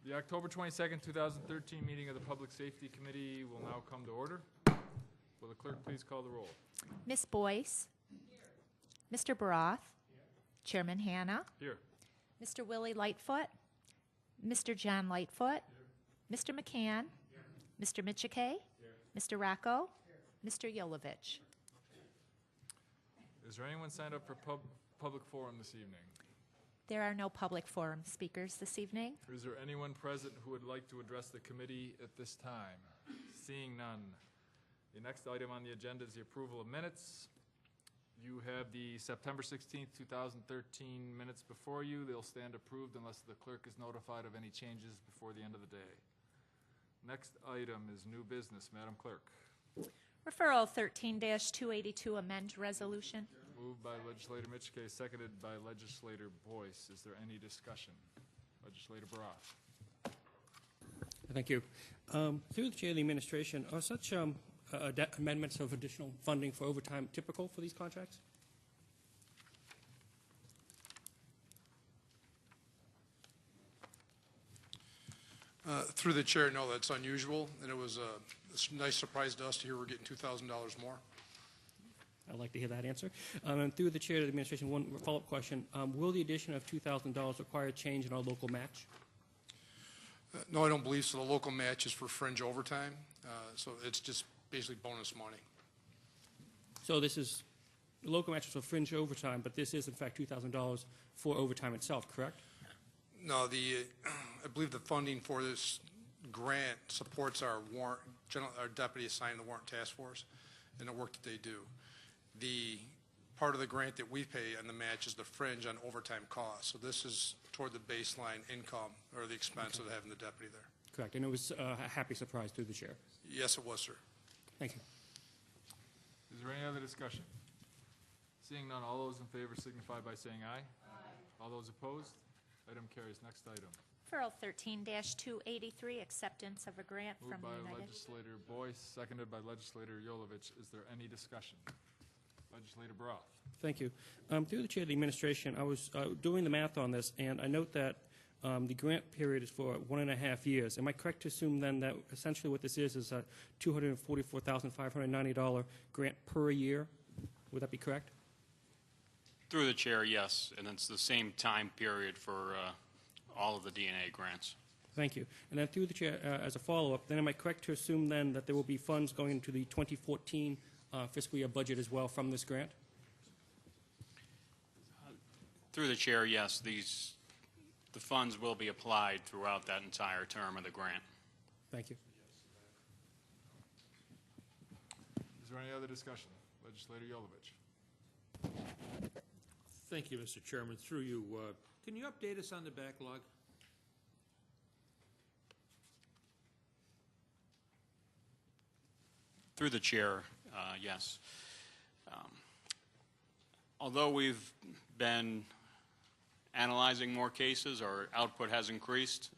The October 22nd, 2013 meeting of the Public Safety Committee will now come to order. Will the clerk please call the roll? Ms. Boyce? Here. Mr. Baroth? Here. Chairman Hanna? Here. Mr. Willie Lightfoot? Mr. John Lightfoot? Here. Mr. McCann? Here. Mr. Michike? Here. Mr. Rocco? Here. Mr. Yolovich? Is there anyone signed up for public forum this evening? There are no public forum speakers this evening. Is there anyone present who would like to address the committee at this time? Seeing none. The next item on the agenda is the approval of minutes. You have the September 16th, 2013 minutes before you. They'll stand approved unless the clerk is notified of any changes before the end of the day. Next item is new business. Madam Clerk. Referral 13-282, amend resolution. Moved by Legislator Michike, seconded by Legislator Boyce. Is there any discussion? Legislator Baroth. Thank you. Through the chair of the administration, are such amendments of additional funding for overtime typical for these contracts? Through the chair, no, that's unusual, and it was a nice surprise to us to hear we're getting $2,000 more. I'd like to hear that answer. And through the chair of the administration, one follow-up question. Will the addition of $2,000 require a change in our local match? No, I don't believe so. The local match is for fringe overtime, so it's just basically bonus money. So this is, the local match is for fringe overtime, but this is in fact $2,000 for overtime itself, correct? No, I believe the funding for this grant supports our deputy assigned to the warrant task force and the work that they do. The part of the grant that we pay on the match is the fringe on overtime costs. So this is toward the baseline income or the expense of having the deputy there. Correct, and it was a happy surprise through the chair. Yes, it was, sir. Thank you. Is there any other discussion? Seeing none, all those in favor signify by saying aye. Aye. All those opposed? Item carries. Next item. Referral 13-283, acceptance of a grant from the Moved by United. Legislator Boyce, seconded by Legislator Yolovich. Is there any discussion? Legislator Baroth. Thank you. Through the chair of the administration, I was doing the math on this, and I note that the grant period is for 1.5 years. Am I correct to assume then that essentially what this is a $244,590 grant per year? Would that be correct? Through the chair, yes, and it's the same time period for all of the DNA grants. Thank you. And then through the chair, as a follow-up, then am I correct to assume then that there will be funds going into the 2014 fiscal year budget as well from this grant? Through the chair, yes, the funds will be applied throughout that entire term of the grant. Thank you. Is there any other discussion? Legislator Yolovich. Thank you, Mr. Chairman. Through you, can you update us on the backlog? Through the chair, yes. Although we've been analyzing more cases, our output has increased.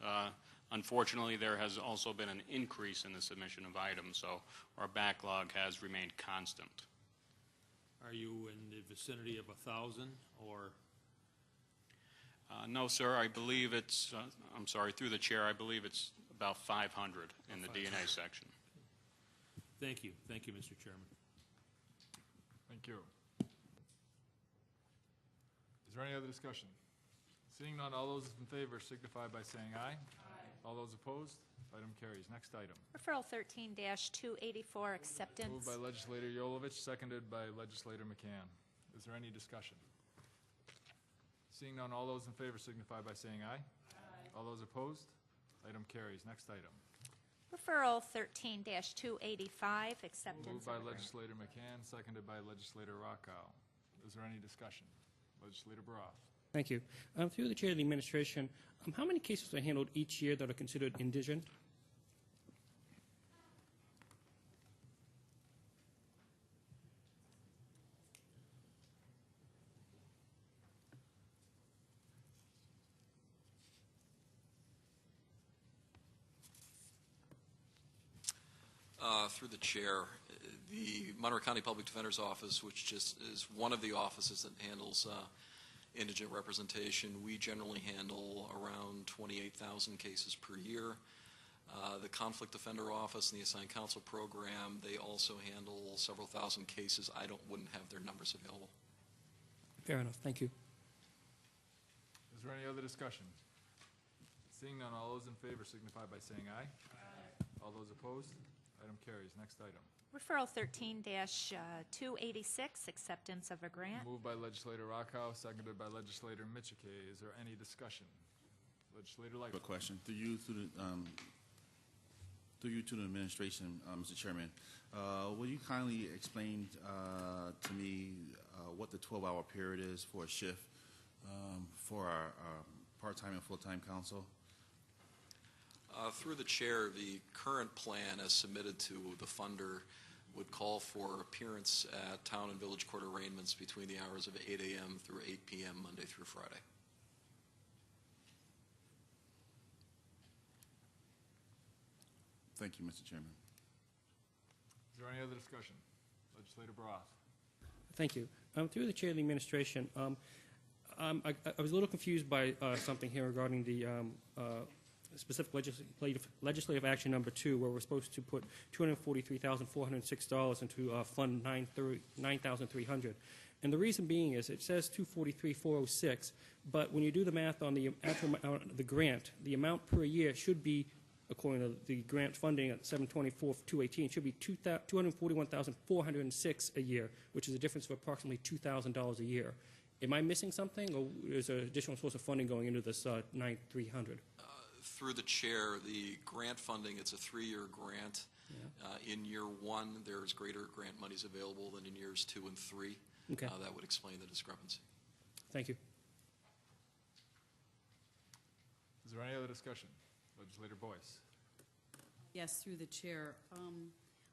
Unfortunately, there has also been an increase in the submission of items, so our backlog has remained constant. Are you in the vicinity of 1,000 or? No, sir. I believe it's, I'm sorry, through the chair, I believe it's about 500 in the DNA section. Thank you. Thank you, Mr. Chairman. Thank you. Is there any other discussion? Seeing none, all those in favor signify by saying aye. Aye. All those opposed? Item carries. Next item. Referral 13-284, acceptance. Moved by Legislator Yolovich, seconded by Legislator McCann. Is there any discussion? Seeing none, all those in favor signify by saying aye. Aye. All those opposed? Item carries. Next item. Referral 13-285, acceptance. Moved by of a grant. Legislator McCann, seconded by Legislator Rocco. Is there any discussion? Legislator Baroth. Thank you. Through the chair of the administration, how many cases are handled each year that are considered indigent? Through the chair, the Monroe County Public Defender's Office, which just is one of the offices that handles indigent representation. We generally handle around 28,000 cases per year. The Conflict Defender Office and the Assigned Counsel Program, they also handle several thousand cases. I wouldn't have their numbers available. Fair enough. Thank you. Is there any other discussion? Seeing none, all those in favor signify by saying aye. Aye. All those opposed? Item carries. Next item. Referral 13-286, acceptance of a grant. Moved by Legislator Rockow, seconded by Legislator Michike. Is there any discussion? Legislator I have a Lightfoot. question. Through you to the administration, Mr. Chairman. Will you kindly explain to me what the 12-hour period is for a shift for our part-time and full-time counsel? Through the chair, the current plan as submitted to the funder would call for appearance at town and village court arraignments between the hours of 8 a.m. through 8 p.m. Monday through Friday. Thank you, Mr. Chairman. Is there any other discussion? Legislator Broth. Thank you. Through the chair of the administration, I was a little confused by something here regarding the specific legislative action number 2, where we're supposed to put $243,406 into Fund 9,300. And the reason being is it says $243,406, but when you do the math on the actual the grant, the amount per year should be, according to the grant funding at 724,218, should be $241,406 a year, which is a difference of approximately $2,000 a year. Am I missing something, or is there an additional source of funding going into this 9,300? Through the chair, the grant funding, it's a 3-year grant. Yeah. In year 1, there's greater grant monies available than in years 2 and 3. Okay. That would explain the discrepancy. Thank you. Is there any other discussion? Legislator Boyce. Yes, through the chair.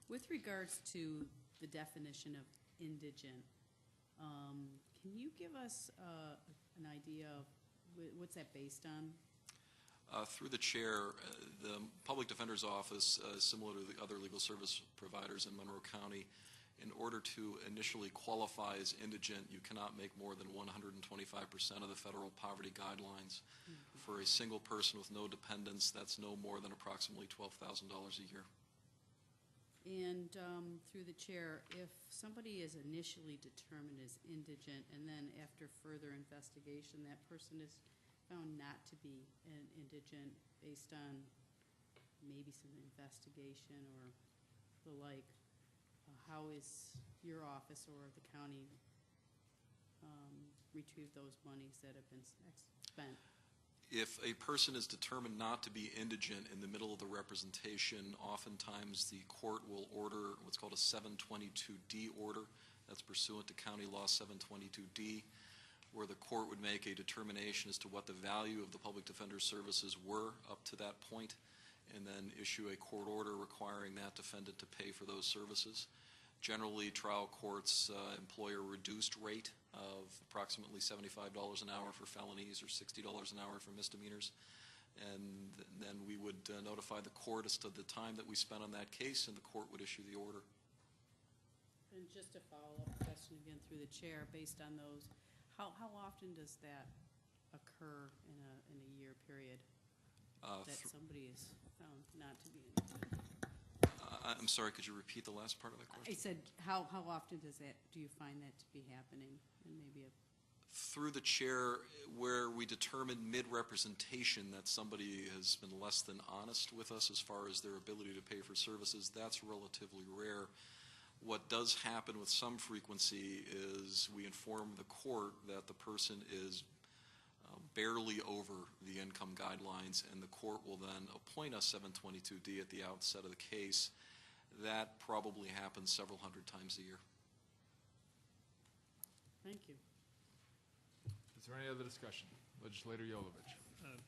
With regards to the definition of indigent, can you give us an idea of what's that based on? Through the chair, the Public Defender's Office, similar to the other legal service providers in Monroe County, in order to initially qualify as indigent, you cannot make more than 125% of the federal poverty guidelines. Mm-hmm. For a single person with no dependents, that's no more than approximately $12,000 a year. And through the chair, if somebody is initially determined as indigent and then after further investigation that person is found not to be an indigent based on maybe some investigation or the like, how is your office or the county retrieve those monies that have been spent? If a person is determined not to be indigent in the middle of the representation, oftentimes the court will order what's called a 722D order. That's pursuant to County Law 722D, where the court would make a determination as to what the value of the public defender's services were up to that point, and then issue a court order requiring that defendant to pay for those services. Generally, trial courts employ a reduced rate of approximately $75 an hour for felonies or $60 an hour for misdemeanors. And then we would notify the court as to the time that we spent on that case, and the court would issue the order. And just a follow-up question again through the chair, based on those, how often does that occur in a year period that somebody is found not to be indigent? I'm sorry, could you repeat the last part of that question? I said, how often do you find that to be happening? And maybe through the chair, where we determine mid-representation that somebody has been less than honest with us as far as their ability to pay for services, that's relatively rare. What does happen with some frequency is we inform the court that the person is barely over the income guidelines, and the court will then appoint a 722D at the outset of the case. That probably happens several hundred times a year. Thank you. Is there any other discussion? Legislator Yolovich.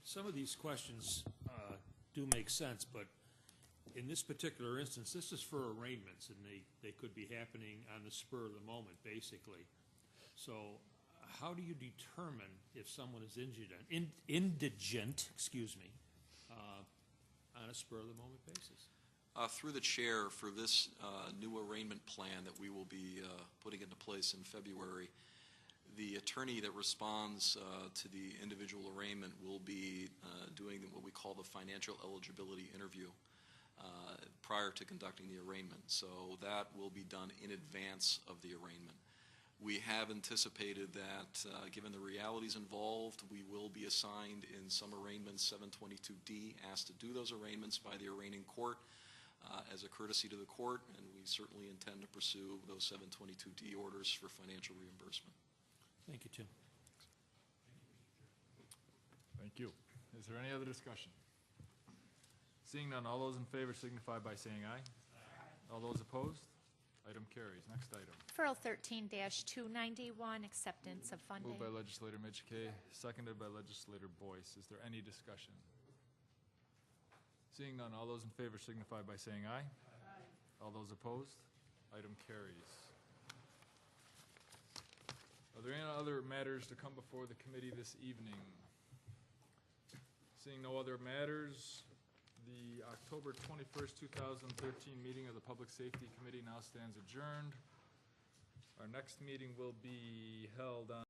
Some of these questions do make sense, but in this particular instance, this is for arraignments, and they could be happening on the spur of the moment, basically. So how do you determine if someone is indigent, on a spur-of-the-moment basis? Through the chair, for this new arraignment plan that we will be putting into place in February, The attorney that responds to the individual arraignment will be doing what we call the financial eligibility interview prior to conducting the arraignment. So that will be done in advance of the arraignment. We have anticipated that, given the realities involved, we will be assigned in some arraignments 722D, asked to do those arraignments by the arraigning court as a courtesy to the court, and we certainly intend to pursue those 722D orders for financial reimbursement. Thank you, Tim. Thank you. Is there any other discussion? Seeing none, all those in favor signify by saying aye. Aye. All those opposed? Item carries. Next item. Referral 13-291, acceptance of funding. Moved by legislator Mitchell, seconded by legislator Boyce. Is there any discussion? Seeing none, all those in favor signify by saying aye. Aye. All those opposed? Item carries. Are there any other matters to come before the committee this evening? Seeing no other matters, the October 21st, 2013 meeting of the Public Safety Committee now stands adjourned. Our next meeting will be held on